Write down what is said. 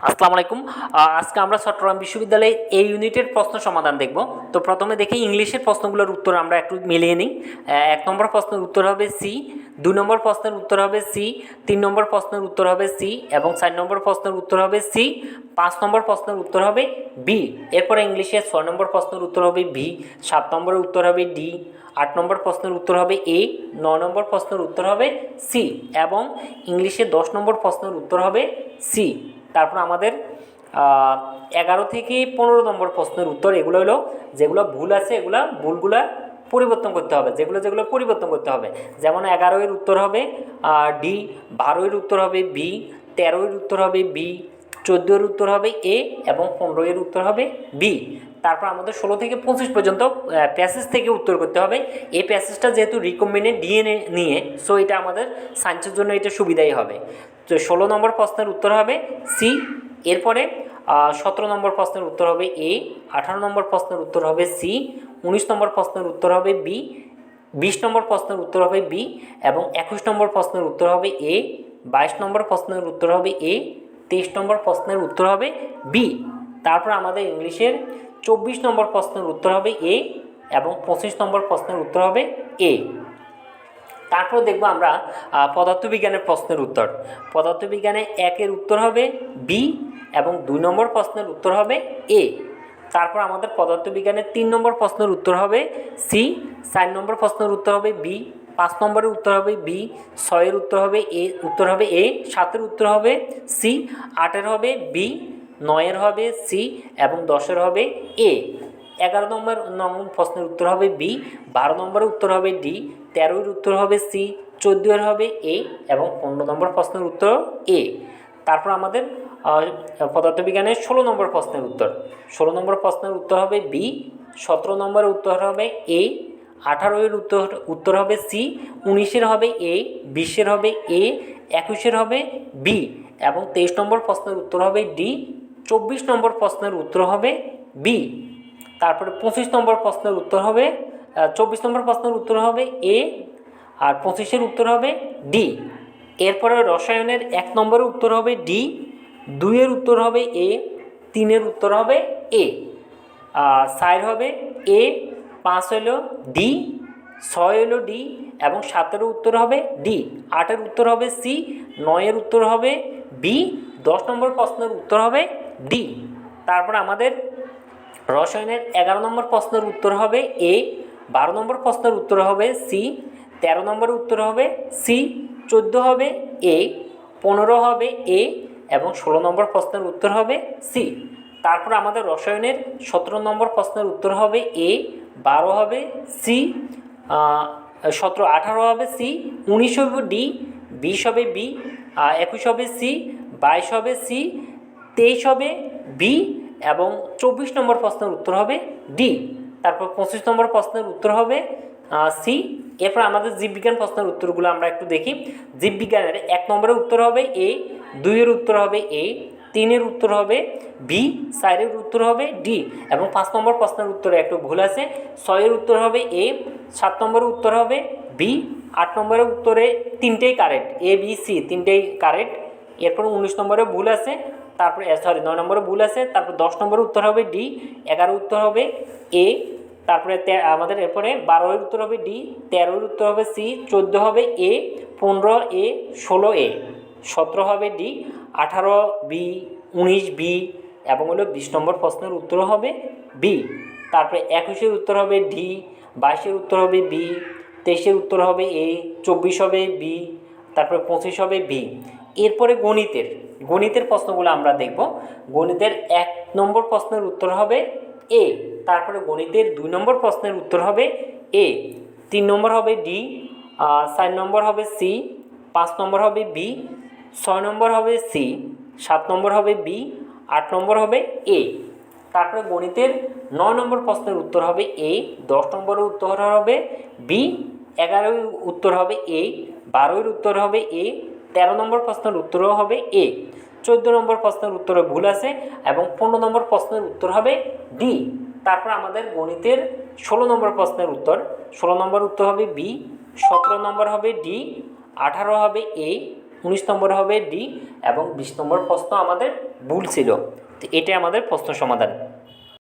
আসসালামু আলাইকুম। আজকে আমরা চট্টগ্রাম বিশ্ববিদ্যালয়ে এই ইউনিটের প্রশ্ন সমাধান দেখব। তো প্রথমে দেখি ইংলিশের প্রশ্নগুলোর উত্তর আমরা একটু মিলিয়ে নিই। 1 নম্বর প্রশ্নের উত্তর হবে সি, 2 নম্বর প্রশ্নের উত্তর হবে সি, 3 নম্বর প্রশ্নের উত্তর হবে সি এবং 4 নম্বর প্রশ্নের উত্তর হবে সি, 5 নম্বর প্রশ্নের উত্তর হবে বি। এরপরে ইংলিশে 6 নম্বর প্রশ্নের উত্তর হবে বি, 7 নম্বরের উত্তর হবে ডি, 8 নম্বর প্রশ্নের উত্তর হবে এ, 9 নম্বর প্রশ্নের উত্তর হবে সি এবং ইংলিশে 10 নম্বর প্রশ্নের উত্তর হবে সি। তারপর আমাদের 11 থেকে 15 নম্বর প্রশ্নের উত্তর এগুলো হলো যেগুলো ভুল আছে, এগুলো ভুলগুলা পরিবর্তন করতে হবে, যেগুলো পরিবর্তন করতে হবে। যেমন 11-এর উত্তর হবে ডি, 12-এর উত্তর হবে বি, 13-এর উত্তর হবে বি, 14-এর উত্তর হবে এ এবং 15-এর উত্তর হবে বি। তারপর আমাদের 16 থেকে 25 পর্যন্ত প্যাসেজ থেকে উত্তর করতে হবে। এই প্যাসেজটা যেহেতু রিকম্বিনেন্ট ডিএনএ নিয়ে, সো এটা আমাদের সায়েন্সের জন্য এটা সুবিধাই হবে। তো 16 নম্বর প্রশ্নের উত্তর হবে সি। এরপরে 17 নম্বর প্রশ্নের উত্তর হবে এ, 18 নম্বর প্রশ্নের উত্তর হবে সি, 19 নম্বর প্রশ্নের উত্তর হবে বি, 20 নম্বর প্রশ্নের উত্তর হবে বি এবং 21 নম্বর প্রশ্নের উত্তর হবে এ, 22 নম্বর প্রশ্নের উত্তর হবে এ, 23 নম্বর প্রশ্নের উত্তর হবে বি। তারপর আমাদের ইংলিশের 24 নম্বর প্রশ্নের উত্তর হবে এ এবং 25 নম্বর প্রশ্নের উত্তর হবে এ। তারপর দেখব আমরা পদার্থবিজ্ঞানের প্রশ্নের উত্তর। পদার্থবিজ্ঞানে 1-এর উত্তর হবে বি এবং 2 নম্বর প্রশ্নের উত্তর হবে এ। তারপর আমাদের পদার্থবিজ্ঞানের 3 নম্বর প্রশ্নের উত্তর হবে সি, 4 নম্বর প্রশ্নের উত্তর হবে বি, 5 নম্বরের উত্তর হবে বি, 6-এর উত্তর হবে এ, 7-এর উত্তর হবে সি, 8-এর হবে বি, 9-এর হবে সি এবং 10-এর হবে এ। 11 নম্বর প্রশ্নের উত্তর হবে বি, 12 নম্বরের উত্তর হবে ডি, 13-এর উত্তর হবে সি, 14-এর হবে এ এবং 15 নম্বর প্রশ্নের উত্তর এ। তারপর আমাদের পদার্থবিজ্ঞানের 16 নম্বর প্রশ্নের উত্তর। 16 নম্বর প্রশ্নের উত্তর হবে বি, 17 নম্বরের উত্তর হবে এ, 18-এর উত্তর হবে সি, 19-এর হবে এ, 20-এর হবে এ, 21-এর হবে বি এবং 23 নম্বর প্রশ্নের উত্তর হবে ডি, 24 নম্বর প্রশ্নের উত্তর হবে বি। তারপরে 25 নম্বর প্রশ্নের উত্তর হবে 24 নম্বর প্রশ্নের উত্তর হবে এ আর 25-এর উত্তর হবে ডি। এরপরে রসায়নের 1 নম্বরের উত্তর হবে ডি, 2-এর উত্তর হবে এ, 3-এর উত্তর হবে এ, 4 হবে এ, 5 হলো ডি, 6 হলো ডি এবং 7-এর উত্তর হবে ডি, 8-এর উত্তর হবে সি, 9-এর উত্তর হবে বি, 10 নম্বর প্রশ্নের উত্তর হবে ডি। তারপর আমাদের রসায়নের 11 নম্বর প্রশ্নের উত্তর হবে এ, 12 নম্বর প্রশ্নের উত্তর হবে সি, 13 নম্বরের উত্তর হবে সি, 14 হবে এ, 15 হবে এ এবং 16 নম্বর প্রশ্নের উত্তর হবে সি। তারপর আমাদের রসায়নের 17 নম্বর প্রশ্নের উত্তর হবে এ, 12 হবে সি, 18 হবে সি, 19 হবে ডি, 20 হবে বি, 21 হবে সি, 22 হবে সি, 23 হবে বি এবং 24 নম্বর প্রশ্নের উত্তর হবে ডি। তারপর 25 নম্বর প্রশ্নের উত্তর হবে সি। এরপর আমাদের জীববিজ্ঞান প্রশ্নের উত্তরগুলো আমরা একটু দেখি। জীববিজ্ঞানের 1 নম্বরের উত্তর হবে এ, 2-এর উত্তর হবে এ, 3-এর উত্তর হবে বি, 4-এর উত্তর হবে ডি এবং 5 নম্বর প্রশ্নের উত্তরে একটু ভুল আছে। 6-এর উত্তর হবে এ, 7 নম্বরের উত্তর হবে বি, 8 নম্বরের উত্তরে 3টেই correct, A B C 3টেই correct. এরপর 19 নম্বরে ভুল আছে, তারপরে 9 নম্বরে ভুল আছে, তারপর 10 নম্বরের উত্তর হবে ডি, 11-এর উত্তর হবে এ, তারপরে আমাদের এরপরে 12-এর উত্তর হবে ডি, 13-এর উত্তর হবে সি, 14 হবে এ, 15 এ, 16 এ, 17 হবে ডি, 18 বি, 19 বি এবং হলো 20 নম্বর প্রশ্নের উত্তর হবে বি। তারপরে 21-এর উত্তর হবে ডি, 22-এর উত্তর হবে বি, 23-এর উত্তর হবে এ, 24 হবে বি, তারপরে 25 হবে বি। এরপরে গণিতের প্রশ্নগুলো আমরা দেখব। গণিতের 1 নম্বর প্রশ্নের উত্তর হবে এ, তারপরে গণিতের 2 নম্বর প্রশ্নের উত্তর হবে এ, 3 নম্বর হবে ডি, 4 নম্বর হবে সি, 5 নম্বর হবে বি, 6 নম্বর হবে সি, 7 নম্বর হবে বি, 8 নম্বর হবে এ। তারপরে গণিতের 9 নম্বর প্রশ্নের উত্তর হবে এ, 10 নম্বরের উত্তর হবে বি, 11-এর উত্তর হবে এ, 12-এর উত্তর হবে এ, 13 নম্বর প্রশ্নের উত্তরও হবে এ, 14 নম্বর প্রশ্নের উত্তরে ভুল আছে এবং 15 নম্বর প্রশ্নের উত্তর হবে ডি। তারপর আমাদের গণিতের 16 নম্বর প্রশ্নের উত্তর। 16 নম্বর উত্তর হবে বি, 17 নম্বর হবে ডি, 18 হবে এ, 19 নম্বর হবে ডি এবং 20 নম্বর প্রশ্ন আমাদের ভুল ছিল। তো এটাই আমাদের প্রশ্ন সমাধান।